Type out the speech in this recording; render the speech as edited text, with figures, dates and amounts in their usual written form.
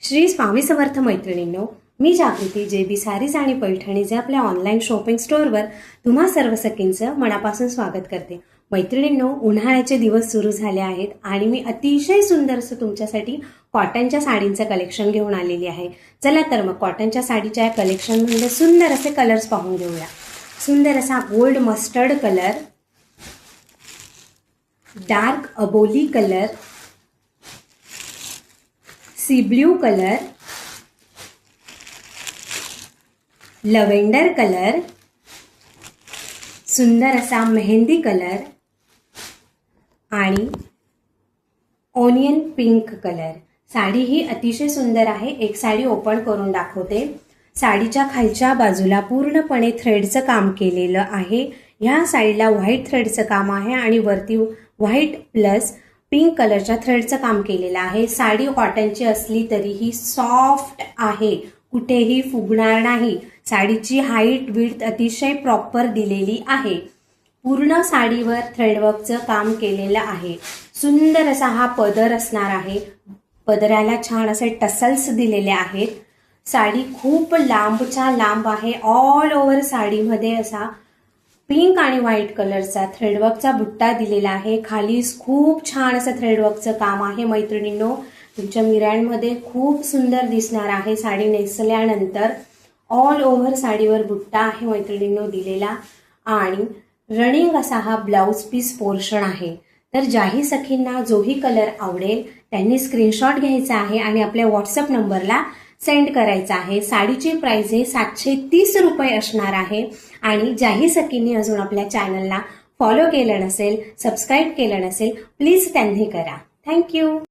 श्री स्वामी समर्थ मैत्रिणींनो, मी जागृती JB sarees आणि पैठणीचे आपल्या ऑनलाईन शॉपिंग स्टोअरवर तुम्हा सर्व सखींचं मनापासून स्वागत करते। मैत्रिणींनो, उन्हाळ्याचे दिवस सुरू झाले आहेत आणि मी अतिशय सुंदर असं तुमच्यासाठी कॉटनच्या साडींचं कलेक्शन घेऊन आलेली आहे। चला तर मग कॉटनच्या साडीच्या कलेक्शनमध्ये सुंदर असे कलर्स पाहून घेऊया। सुंदर असा गोल्ड मस्टर्ड कलर, डार्क अबोली colour, sea blue colour, lavender colour, सुंदर असा मेहंदी कलर आणि ऑनियन पिंक कलर। साडी ही अतिशय सुंदर आहे। एक साडी ओपन करून दाखवते। साडीच्या खालच्या बाजूला पूर्णपणे थ्रेडचं काम केलेलं आहे। ह्या साईडला व्हाईट थ्रेडचं काम आहे आणि वरती व्हाईट प्लस पिंक कलरच्या थ्रेडचं काम केलेलं आहे। साडी कॉटनची असली तरीही सॉफ्ट आहे, कुठेही फुगणार नाही। साडीची हाईट विड्थ अतिशय प्रॉपर दिलेली आहे। पूर्ण साडीवर थ्रेडवर्कचं काम केलेलं आहे। सुंदर असा हा पदर असणार आहे। पदराला छान असे टसल्स दिलेले आहेत। साडी खूप लांबच्या लांब आहे। ऑल ओव्हर साडीमध्ये असा पिंक आणि व्हाईट कलरचा थ्रेडवर्कचा बुट्टा दिलेला आहे। खाली खूप छान असं थ्रेडवर्कचं काम आहे। मैत्रिणींनो, तुमच्या मिऱ्यांमध्ये खूप सुंदर दिसणार आहे साडी नेसल्यानंतर। ऑल ओव्हर साडीवर बुट्टा आहे मैत्रिणींनो दिलेला आणि रनिंग असा हा ब्लाउज पीस पोर्शन आहे। तर ज्याही सखींना जोही कलर आवडेल त्यांनी स्क्रीनशॉट घ्यायचा आहे आणि आपल्या व्हॉट्सअप नंबरला सेंड करायचा आहे। साडीची प्राइस हे 730 रुपये असणार आहे आणि ज्याही सखींनी अजून आपल्या चॅनलला फॉलो केलं नसेल, सबस्क्राईब केलं नसेल, प्लीज त्यांनी करा। थँक्यू।